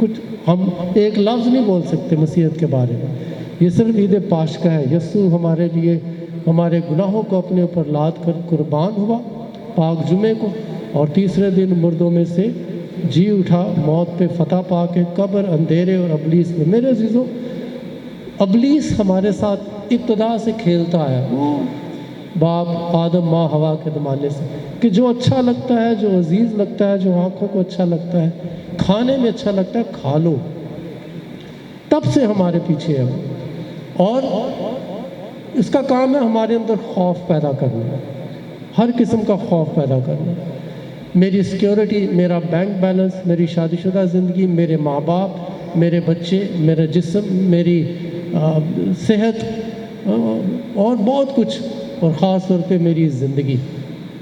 کچھ ہم ایک لفظ نہیں بول سکتے مسیحت کے بارے میں. یہ صرف عید پاشکہ ہے. یسوع ہمارے لیے ہمارے گناہوں کو اپنے اوپر لاد کر قربان ہوا پاک جمعے کو، اور تیسرے دن مردوں میں سے جی اٹھا موت پہ فتح پا کے قبر، اندھیرے اور ابلیس میں. میرے عزیزوں، ابلیس ہمارے ساتھ ابتدا سے کھیلتا ہے، وہ باپ آدم ماں ہوا کے زمانے سے، کہ جو اچھا لگتا ہے، جو عزیز لگتا ہے، جو آنکھوں کو اچھا لگتا ہے، کھانے میں اچھا لگتا ہے، کھا لو. تب سے ہمارے پیچھے ہے وہ، اور اس کا کام ہے ہمارے اندر خوف پیدا کرنا، ہر قسم کا خوف پیدا کرنا. میری سیکیورٹی، میرا بینک بیلنس، میری شادی شدہ زندگی، میرے ماں باپ، میرے بچے، میرا جسم، میری صحت، اور بہت کچھ، اور خاص طور پہ میری زندگی.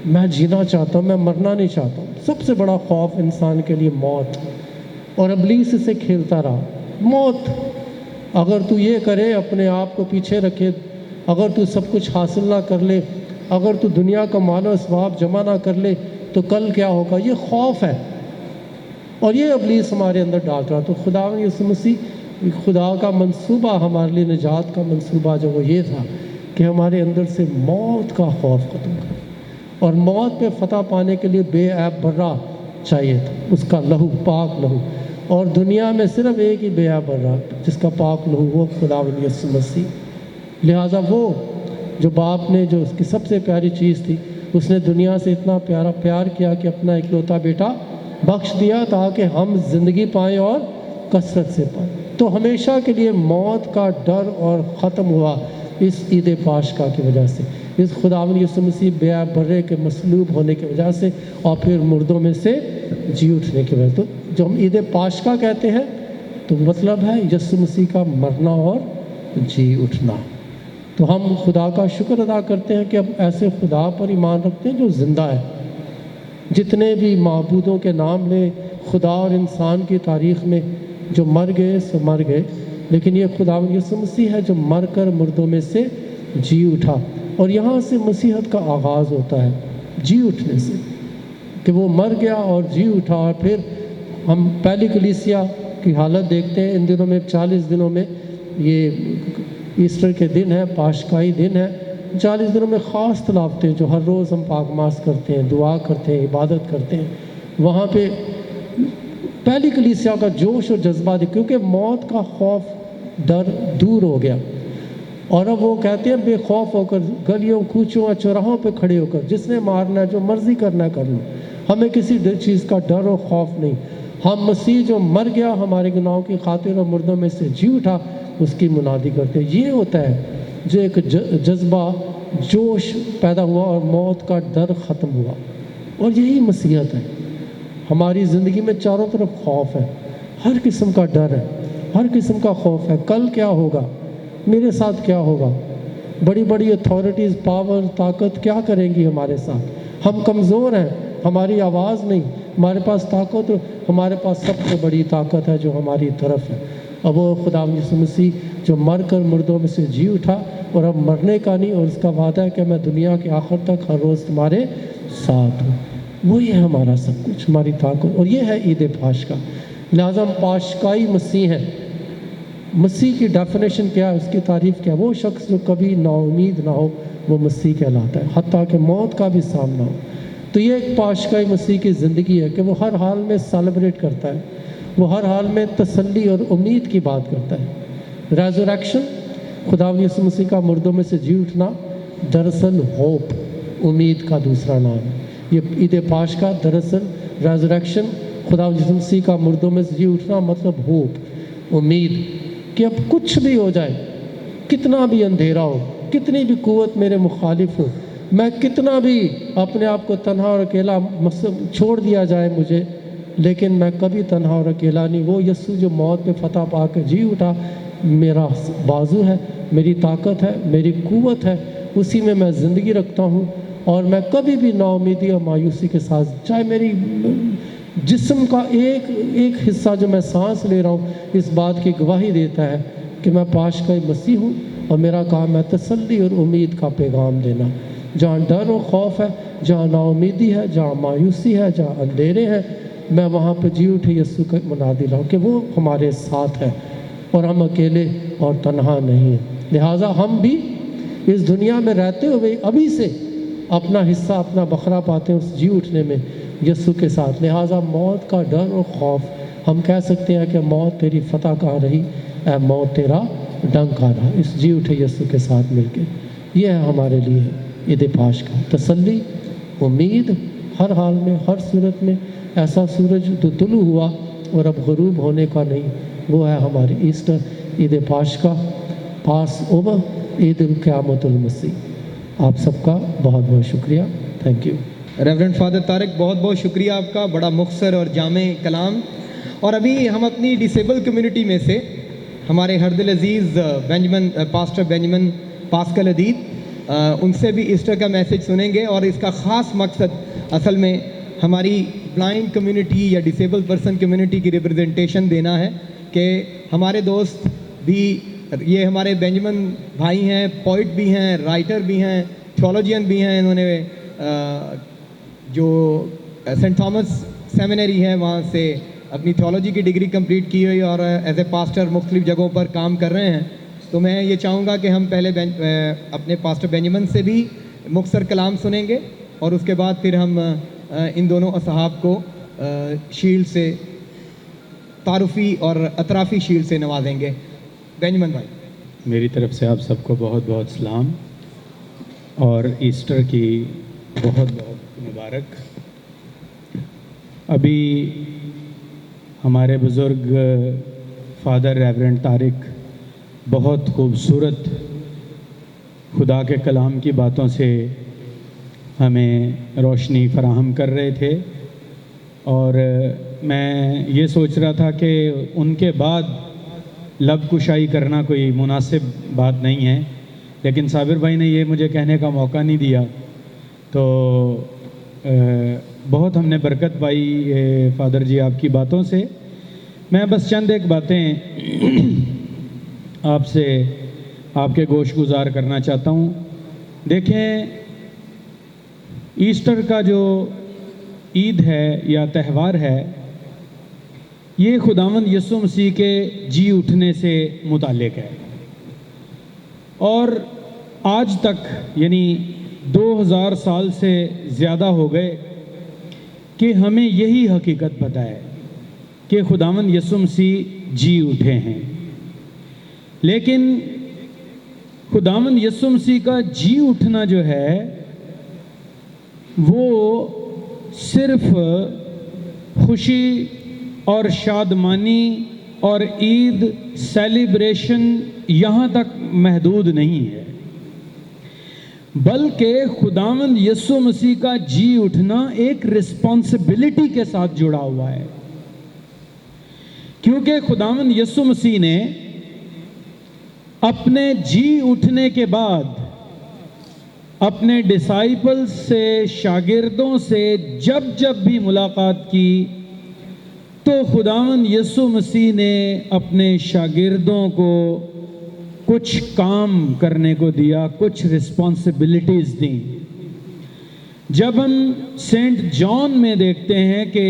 میں جینا چاہتا ہوں، میں مرنا نہیں چاہتا ہوں. سب سے بڑا خوف انسان کے لیے موت، اور ابلیس اسے کھیلتا رہا. موت، اگر تو یہ کرے، اپنے آپ کو پیچھے رکھے، اگر تو سب کچھ حاصل نہ کر لے، اگر تو دنیا کا مال و اسباب جمع نہ کر لے تو کل کیا ہوگا. یہ خوف ہے، اور یہ ابلیس ہمارے اندر ڈال رہا. تو خداوند یسوع مسیح، خدا کا منصوبہ ہمارے لیے، نجات کا منصوبہ جو وہ یہ تھا کہ ہمارے اندر سے موت کا خوف ختم کرے، اور موت پہ فتح پانے کے لیے بے عیب برہ چاہیے تھا، اس کا لہو، پاک لہو. اور دنیا میں صرف ایک ہی بے عیب برہ جس کا پاک لہو، وہ خداوند یسوع مسیح. لہٰذا وہ جو باپ نے، جو اس کی سب سے پیاری چیز تھی، اس نے دنیا سے اتنا پیار کیا کہ اپنا اکلوتا بیٹا بخش دیا تاکہ ہم زندگی پائیں اور کثرت سے پائیں. تو ہمیشہ کے لیے موت کا ڈر اور ختم ہوا اس عید پاشکہ کی وجہ سے، اس خداوند یسوع مسیح بے عیب برے کے مصلوب ہونے کی وجہ سے، اور پھر مردوں میں سے جی اٹھنے کی وجہ سے. تو جو ہم عید پاشکہ کہتے ہیں تو مطلب ہے یسوع مسیح کا مرنا اور جی اٹھنا. تو ہم خدا کا شکر ادا کرتے ہیں کہ ہم ایسے خدا پر ایمان رکھتے ہیں جو زندہ ہے. جتنے بھی معبودوں کے نام لے خدا اور انسان کی تاریخ میں، جو مر گئے سو مر گئے، لیکن یہ خداوند یسوع مسیح ہے جو مر کر مردوں میں سے جی اٹھا. اور یہاں سے مسیحت کا آغاز ہوتا ہے، جی اٹھنے سے، کہ وہ مر گیا اور جی اٹھا. اور پھر ہم پہلی کلیسیا کی حالت دیکھتے ہیں ان دنوں میں، 40 دنوں میں، یہ ایسٹر کے دن ہے، پاشکائی دن ہے. 40 دنوں میں خاص تلاوتیں جو ہر روز ہم پاک ماس کرتے ہیں، دعا کرتے ہیں، عبادت کرتے ہیں. وہاں پہ پہلی کلیسیا کا جوش اور جذبہ دے، کیونکہ موت کا خوف، ڈر دور ہو گیا. اور اب وہ کہتے ہیں بے خوف ہو کر گلیوں، کوچوں اور چوراہوں پہ کھڑے ہو کر جس نے مارنا ہے، جو مرضی کرنا ہے کر لو، ہمیں کسی چیز کا ڈر و خوف نہیں. ہم مسیح جو مر گیا ہمارے گناہوں کی خاطر اور مردوں میں سے جی اٹھا، اس کی منادی کرتے ہیں. یہ ہوتا ہے جو ایک جذبہ، جوش پیدا ہوا اور موت کا ڈر ختم ہوا. اور یہی مسیحت ہے. ہماری زندگی میں چاروں طرف خوف ہے، ہر قسم کا ڈر ہے، ہر قسم کا خوف ہے. کل کیا ہوگا، میرے ساتھ کیا ہوگا، بڑی بڑی اتھارٹیز، پاور، طاقت کیا کریں گی ہمارے ساتھ. ہم کمزور ہیں، ہماری آواز نہیں، ہمارے پاس طاقت، ہمارے پاس سب سے بڑی طاقت ہے جو ہماری طرف ہے. اب وہ خداوند یسوع مسیح جو مر کر مردوں میں سے جی اٹھا، اور اب مرنے کا نہیں، اور اس کا وعدہ ہے کہ میں دنیا کے آخر تک ہر روز تمہارے ساتھ ہوں. وہی ہے ہمارا سب کچھ، ہماری طاقت. اور یہ ہے عید پاشکہ. لہٰذا ہم پاشکائی مسیح ہیں. مسیح کی ڈیفینیشن کیا ہے، اس کی تعریف کیا ہے؟ وہ شخص جو کبھی نا امید نہ ہو وہ مسیح کہلاتا ہے، حتیٰ کہ موت کا بھی سامنا ہو. تو یہ ایک پاشکائی مسیح کی زندگی ہے کہ وہ ہر حال میں سیلیبریٹ کرتا ہے، وہ ہر حال میں تسلی اور امید کی بات کرتا ہے. ریزوریکشن، خداوند یسوع مسیح کا مردوں میں سے جی اٹھنا، دراصل ہوپ، امید کا دوسرا نام ہے. یہ عید پاشکہ دراصل ریزوریکشن، خداوند یسوع مسیح کا مردوں میں سے جی اٹھنا، مطلب ہوپ، امید کہ اب کچھ بھی ہو جائے، کتنا بھی اندھیرا ہو، کتنی بھی قوت میرے مخالف ہو، میں کتنا بھی اپنے آپ کو تنہا اور اکیلا چھوڑ دیا جائے مجھے، لیکن میں کبھی تنہا اور اکیلا نہیں. وہ یسوع جو موت پہ فتح پا کے جی اٹھا، میرا بازو ہے، میری طاقت ہے، میری قوت ہے، اسی میں میں زندگی رکھتا ہوں. اور میں کبھی بھی نا امیدی اور مایوسی کے ساتھ، چاہے میری جسم کا ایک حصہ جو میں سانس لے رہا ہوں، اس بات کی گواہی دیتا ہے کہ میں پاشکائی مسیح ہوں، اور میرا کام ہے تسلی اور امید کا پیغام دینا. جہاں ڈر و خوف ہے، جہاں نا امیدی ہے، جہاں مایوسی ہے، جہاں اندھیرے ہیں، میں وہاں پہ جی اٹھے یسوع کا منادی لاؤں کہ وہ ہمارے ساتھ ہے اور ہم اکیلے اور تنہا نہیں ہیں۔ لہٰذا ہم بھی اس دنیا میں رہتے ہوئے ابھی سے اپنا حصہ، اپنا بکھرا پاتے ہیں اس جی اٹھنے میں یسوع کے ساتھ۔ لہٰذا موت کا ڈر اور خوف، ہم کہہ سکتے ہیں کہ موت تیری فتح کہاں رہی، اے موت تیرا ڈنک کہاں رہا، اس جی اٹھے یسوع کے ساتھ مل کے۔ یہ ہے ہمارے لیے عید پاشکا، تسلی، امید، ہر حال میں، ہر صورت میں۔ ایسا سورج جو طلوع ہوا اور اب غروب ہونے کا نہیں، وہ ہے ہماری ایسٹر، عید پاشکا، پاس اوور، عید القیامت المسیح۔ آپ سب کا بہت بہت شکریہ، thank you. Reverend father Tariq, بہت بہت شکریہ آپ کا، بڑا مختصر اور جامع کلام۔ اور ابھی ہم اپنی ڈسیبل کمیونٹی میں سے ہمارے ہر دل عزیز پاسٹر بینجمن پاسکل عدید، ان سے بھی ایسٹر کا میسج سنیں گے، اور اس کا خاص مقصد اصل میں ہماری بلائنڈ کمیونٹی یا ڈسیبل پرسن کمیونٹی کی ریپرزنٹیشن دینا ہے کہ ہمارے دوست بھی، یہ ہمارے بینجمن بھائی ہیں، پوئٹ بھی ہیں، رائٹر بھی ہیں، تھیولوجین بھی ہیں۔ انہوں نے جو سینٹ تھامس سیمینری ہے وہاں سے اپنی تھیولوجی کی ڈگری کمپلیٹ کی ہوئی، اور ایز اے پاسٹر مختلف جگہوں پر کام کر رہے ہیں۔ تو میں یہ چاہوں گا کہ ہم پہلے اپنے پاسٹر بینجمن سے بھی مختصر کلام سنیں گے، اور اس کے بعد پھر ہم ان دونوں اصحاب کو شیلڈ سے، تعارفی اور اطرافی شیلڈ سے نوازیں گے۔ بینجمن بھائی، میری طرف سے آپ سب کو بہت بہت سلام اور ایسٹر کی بہت بہت مبارک۔ ابھی ہمارے بزرگ فادر ریورنڈ طارق بہت خوبصورت خدا کے کلام کی باتوں سے ہمیں روشنی فراہم کر رہے تھے، اور میں یہ سوچ رہا تھا کہ ان کے بعد لب کشائی کرنا کوئی مناسب بات نہیں ہے، لیکن صابر بھائی نے یہ مجھے کہنے کا موقع نہیں دیا، تو بہت ہم نے برکت پائی فادر جی آپ کی باتوں سے۔ میں بس چند ایک باتیں آپ سے آپ کے گوش گزار کرنا چاہتا ہوں۔ دیکھیں، ایسٹر کا جو عید ہے یا تہوار ہے، یہ خداوند یسوع مسیح کے جی اٹھنے سے متعلق ہے، اور آج تک یعنی 2000 سال سے زیادہ ہو گئے کہ ہمیں یہی حقیقت پتہ ہے کہ خداوند یسوع مسیح جی اٹھے ہیں، لیکن خداوند یسوع مسیح کا جی اٹھنا جو ہے وہ صرف خوشی اور شادمانی اور عید سیلیبریشن یہاں تک محدود نہیں ہے، بلکہ خداوند یسوع مسیح کا جی اٹھنا ایک رسپانسبلٹی کے ساتھ جڑا ہوا ہے، کیونکہ خداوند یسوع مسیح نے اپنے جی اٹھنے کے بعد اپنے ڈسائپلز سے، شاگردوں سے جب جب بھی ملاقات کی تو خداوند یسوع مسیح نے اپنے شاگردوں کو کچھ کام کرنے کو دیا، کچھ رسپانسبلٹیز دیں۔ جب ہم سینٹ جان میں دیکھتے ہیں کہ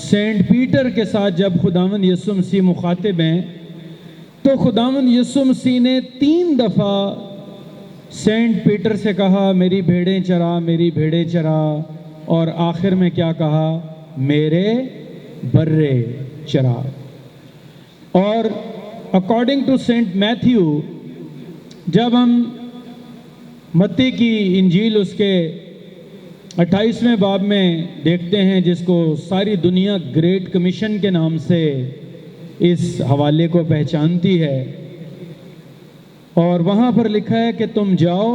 سینٹ پیٹر کے ساتھ جب خداوند یسوع مسیح مخاطب ہیں، تو خداوند یسوع مسیح نے 3 دفعہ سینٹ پیٹر سے کہا میری بھیڑیں چرا، میری بھیڑیں چرا، اور آخر میں کیا کہا؟ میرے برے چرا۔ اور اکارڈنگ ٹو سینٹ میتھیو، جب ہم متی کی انجیل اس کے 28ویں باب میں دیکھتے ہیں، جس کو ساری دنیا گریٹ کمیشن کے نام سے اس حوالے کو پہچانتی ہے، اور وہاں پر لکھا ہے کہ تم جاؤ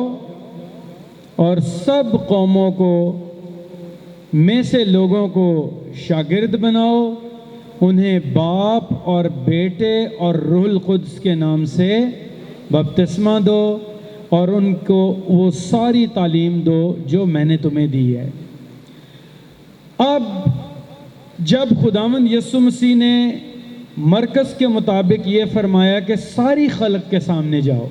اور سب قوموں کو میں سے لوگوں کو شاگرد بناؤ، انہیں باپ اور بیٹے اور روح القدس کے نام سے بپتسمہ دو، اور ان کو وہ ساری تعلیم دو جو میں نے تمہیں دی ہے۔ اب جب خداوند یسوع مسیح نے مرکز کے مطابق یہ فرمایا کہ ساری خلق کے سامنے جاؤ،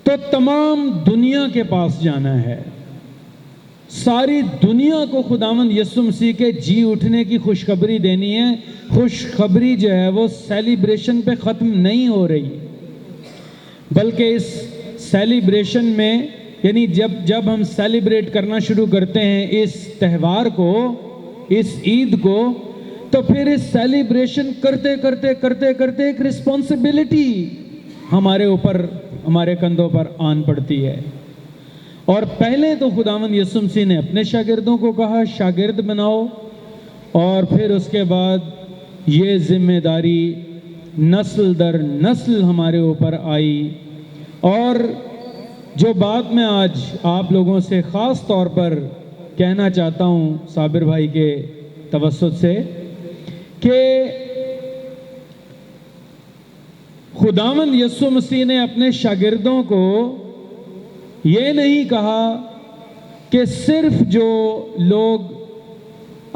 تو تمام دنیا کے پاس جانا ہے، ساری دنیا کو خداوند یسوع مسیح کے جی اٹھنے کی خوشخبری دینی ہے. خوشخبری جو ہے وہ سیلیبریشن پہ ختم نہیں ہو رہی، بلکہ اس سیلیبریشن میں یعنی جب ہم سیلیبریٹ کرنا شروع کرتے ہیں اس تہوار کو، اس عید کو، تو پھر اس سیلیبریشن کرتے کرتے کرتے کرتے ایک رسپانسبلٹی ہمارے اوپر، ہمارے کندھوں پر آن پڑتی ہے. اور پہلے تو خداوند یسوع مسیح نے اپنے شاگردوں کو کہا شاگرد بناؤ، اور پھر اس کے بعد یہ ذمہ داری نسل در نسل ہمارے اوپر آئی. اور جو بات میں آج آپ لوگوں سے خاص طور پر کہنا چاہتا ہوں صابر بھائی کے توسط سے، کہ خداوند یسوع مسیح نے اپنے شاگردوں کو یہ نہیں کہا کہ صرف جو لوگ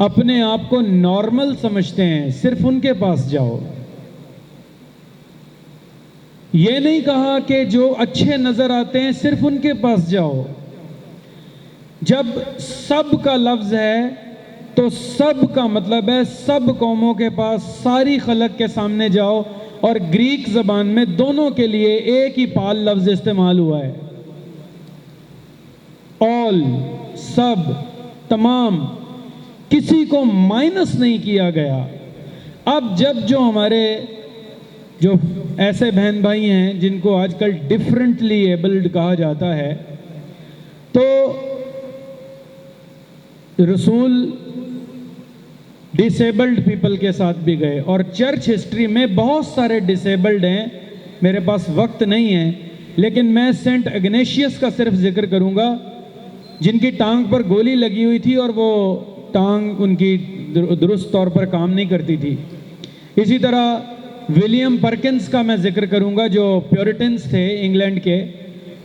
اپنے آپ کو نارمل سمجھتے ہیں صرف ان کے پاس جاؤ. یہ نہیں کہا کہ جو اچھے نظر آتے ہیں صرف ان کے پاس جاؤ. جب سب کا لفظ ہے تو سب کا مطلب ہے سب قوموں کے پاس، ساری خلق کے سامنے جاؤ. اور گریک زبان میں دونوں کے لیے ایک ہی پال لفظ استعمال ہوا ہے. all، سب، تمام، کسی کو مائنس نہیں کیا گیا. اب جو ہمارے جو ایسے بہن بھائی ہیں جن کو آج کل ڈیفرنٹلی ایبلڈ کہا جاتا ہے، تو رسول ڈسیبلڈ پیپل کے ساتھ بھی گئے، اور چرچ ہسٹری میں بہت سارے ڈسیبلڈ ہیں. میرے پاس وقت نہیں ہے، لیکن میں سینٹ اگنیشیس کا صرف ذکر کروں گا، جن کی ٹانگ پر گولی لگی ہوئی تھی اور وہ ٹانگ ان کی درست طور پر کام نہیں کرتی تھی. اسی طرح ولیم پرکنز کا میں ذکر کروں گا، جو پیورٹنز تھے انگلینڈ کے،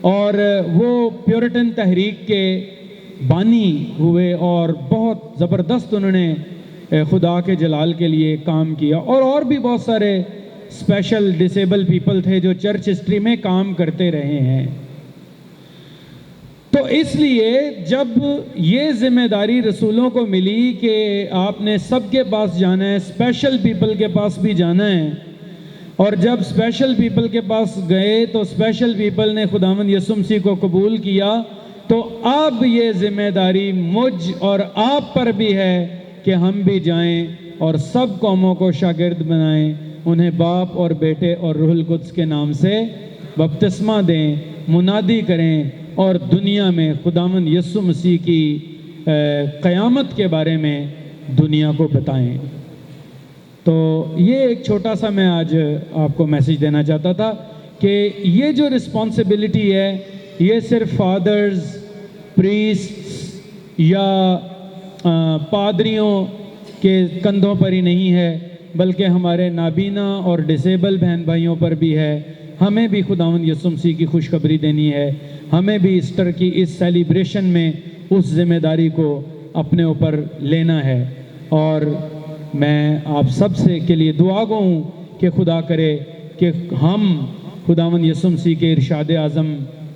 اور وہ پیورٹن تحریک کے بانی ہوئے اور بہت زبردست انہوں نے خدا کے جلال کے لیے کام کیا. اور بھی بہت سارے اسپیشل ڈسیبل پیپل تھے جو چرچ ہسٹری میں کام کرتے رہے ہیں. تو اس لیے جب یہ ذمہ داری رسولوں کو ملی کہ آپ نے سب کے پاس جانا ہے، اسپیشل پیپل کے پاس بھی جانا ہے، اور جب اسپیشل پیپل کے پاس گئے تو اسپیشل پیپل نے خداوند یسوع مسیح کو قبول کیا، تو اب یہ ذمہ داری مجھ اور آپ پر بھی ہے کہ ہم بھی جائیں اور سب قوموں کو شاگرد بنائیں، انہیں باپ اور بیٹے اور روح القدس کے نام سے بپتسمہ دیں، منادی کریں، اور دنیا میں خداوند یسوع مسیح کی قیامت کے بارے میں دنیا کو بتائیں. تو یہ ایک چھوٹا سا میں آج آپ کو میسیج دینا چاہتا تھا کہ یہ جو رسپانسبلٹی ہے یہ صرف فادرز، پریسٹس یا پادریوں کے کندھوں پر ہی نہیں ہے، بلکہ ہمارے نابینا اور ڈسیبل بہن بھائیوں پر بھی ہے. ہمیں بھی خداوند یسوع مسیح کی خوشخبری دینی ہے، ہمیں بھی ایسٹر کی اس سیلیبریشن میں اس ذمہ داری کو اپنے اوپر لینا ہے. اور میں آپ سب سے کے لیے دعا گو ہوں کہ خدا کرے کہ ہم خداوند یسوع مسیح کے ارشاد اعظم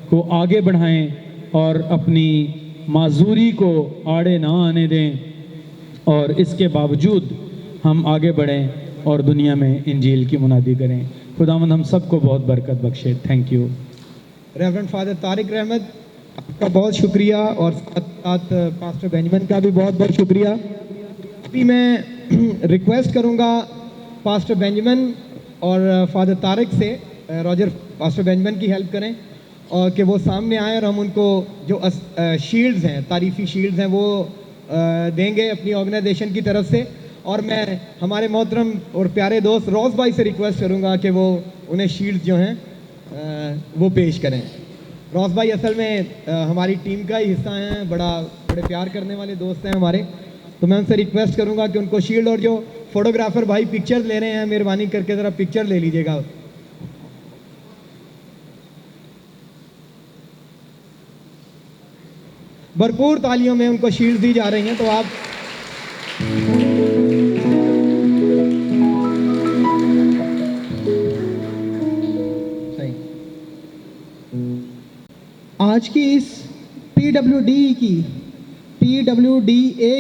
کو آگے بڑھائیں اور اپنی معذوری کو آڑے نہ آنے دیں، اور اس کے باوجود ہم آگے بڑھیں اور دنیا میں انجیل کی منادی کریں. خداوند ہم سب کو بہت برکت بخشے. Thank you. Reverend father Tariq رحمت، آپ کا بہت شکریہ، اور ساتھ پاسٹر بینجمن کا بھی بہت بہت شکریہ. ابھی میں ریکویسٹ کروں گا پاسٹر بینجمن اور فادر طارق سے، راجر پاسٹر بینجمن کی ہیلپ کریں اور کہ وہ سامنے آئیں اور ہم ان کو جو شیلڈز ہیں، تعریفی شیلڈز ہیں، وہ دیں گے اپنی آرگنائزیشن کی طرف سے. اور میں ہمارے محترم اور پیارے دوست روز بھائی سے ریکویسٹ کروں گا کہ وہ انہیں شیلڈز جو ہیں وہ پیش کریں. روز بھائی اصل میں ہماری ٹیم کا ہی حصہ ہیں، بڑے پیار کرنے والے دوست ہیں ہمارے، تو میں ان سے ریکویسٹ کروں گا کہ ان کو شیلڈ، اور جو فوٹوگرافر بھائی پکچر لے رہے ہیں مہربانی کر کے ذرا پکچر لے لیجیے گا. بھرپور تالیوں میں ان کو شیلڈ دی جا رہی ہیں. تو آپ آج کی اس PWD کی PWDA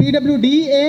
PWDA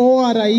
ORI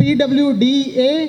PWDA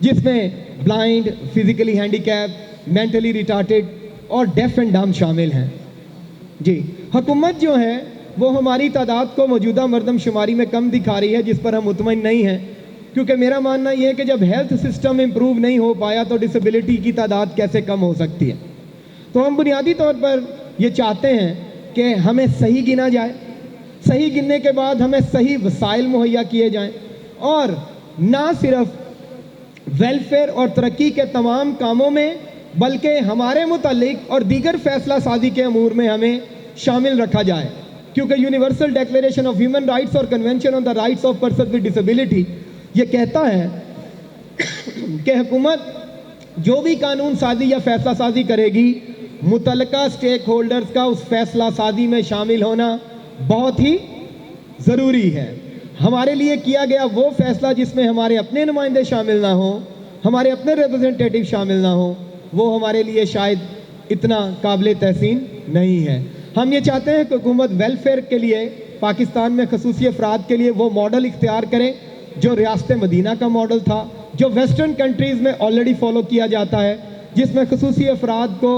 جس میں بلائنڈ، فزیکلی ہینڈیکیپ، مینٹلی ریٹارڈڈ اور ڈیف اینڈ ڈمب شامل ہیں. جی، حکومت جو ہے وہ ہماری تعداد کو موجودہ مردم شماری میں کم دکھا رہی ہے، جس پر ہم مطمئن نہیں ہیں، کیونکہ میرا ماننا یہ ہے کہ جب ہیلتھ سسٹم امپروو نہیں ہو پایا تو ڈسیبلٹی کی تعداد کیسے کم ہو سکتی ہے. تو ہم بنیادی طور پر یہ چاہتے ہیں کہ ہمیں صحیح گنا جائے، صحیح گننے کے بعد ہمیں صحیح وسائل مہیا کیے جائیں، اور نہ صرف ویلفیئر اور ترقی کے تمام کاموں میں بلکہ ہمارے متعلق اور دیگر فیصلہ سازی کے امور میں ہمیں شامل رکھا جائے، کیونکہ universal declaration of human rights اور convention on the rights of person with disability یہ کہتا ہے کہ حکومت جو بھی قانون سازی یا فیصلہ سازی کرے گی، متعلقہ سٹیک ہولڈرز کا اس فیصلہ سازی میں شامل ہونا بہت ہی ضروری ہے. ہمارے لیے کیا گیا وہ فیصلہ جس میں ہمارے اپنے نمائندے شامل نہ ہوں، ہمارے اپنے ریپرزنٹیٹیو شامل نہ ہوں، وہ ہمارے لیے شاید اتنا قابل تحسین نہیں ہے. ہم یہ چاہتے ہیں کہ حکومت ویلفیئر کے لیے پاکستان میں خصوصی افراد کے لیے وہ ماڈل اختیار کرے جو ریاست مدینہ کا ماڈل تھا، جو ویسٹرن کنٹریز میں آلریڈی فالو کیا جاتا ہے، جس میں خصوصی افراد کو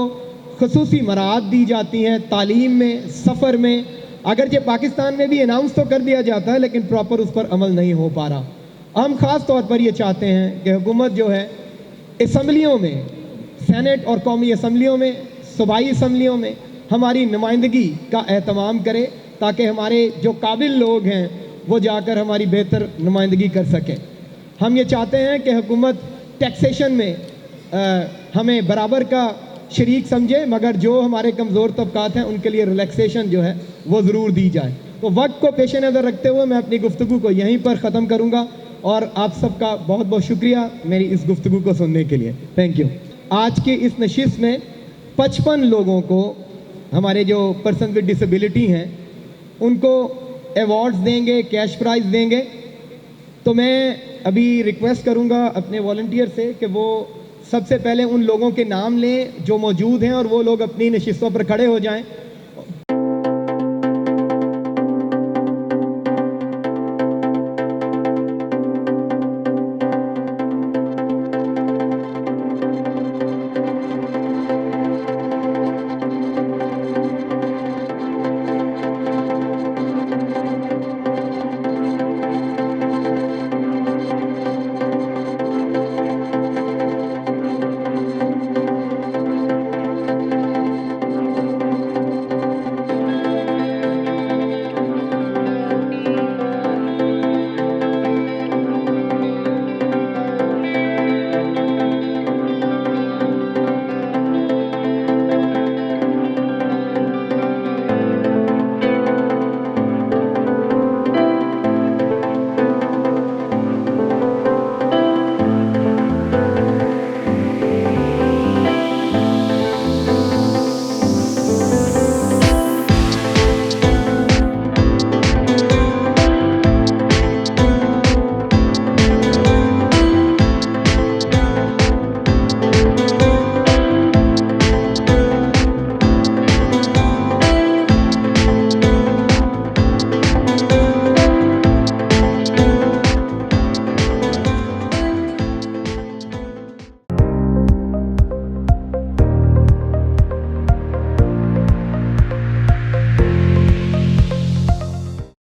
خصوصی مراعات دی جاتی ہیں تعلیم میں، سفر میں. اگرچہ پاکستان میں بھی اناؤنس تو کر دیا جاتا ہے لیکن پراپر اس پر عمل نہیں ہو پا رہا. ہم خاص طور پر یہ چاہتے ہیں کہ حکومت جو ہے اسمبلیوں میں، سینٹ اور قومی اسمبلیوں میں، صوبائی اسمبلیوں میں ہماری نمائندگی کا اہتمام کرے، تاکہ ہمارے جو قابل لوگ ہیں وہ جا کر ہماری بہتر نمائندگی کر سکیں. ہم یہ چاہتے ہیں کہ حکومت ٹیکسیشن میں ہمیں برابر کا شریک سمجھے، مگر جو ہمارے کمزور طبقات ہیں ان کے لیے ریلیکسیشن جو ہے وہ ضرور دی جائے. تو وقت کو پیش نظر رکھتے ہوئے میں اپنی گفتگو کو یہیں پر ختم کروں گا، اور آپ سب کا بہت بہت شکریہ میری اس گفتگو کو سننے کے لیے. Thank you. آج کی اس نشست میں 55 لوگوں کو، ہمارے جو پرسن ود ڈسیبلٹی ہیں، ان کو ایوارڈز دیں گے، کیش پرائز دیں گے. تو میں ابھی ریکویسٹ کروں گا اپنے والنٹیئر سے کہ وہ سب سے پہلے ان لوگوں کے نام لیں جو موجود ہیں، اور وہ لوگ اپنی نشستوں پر کھڑے ہو جائیں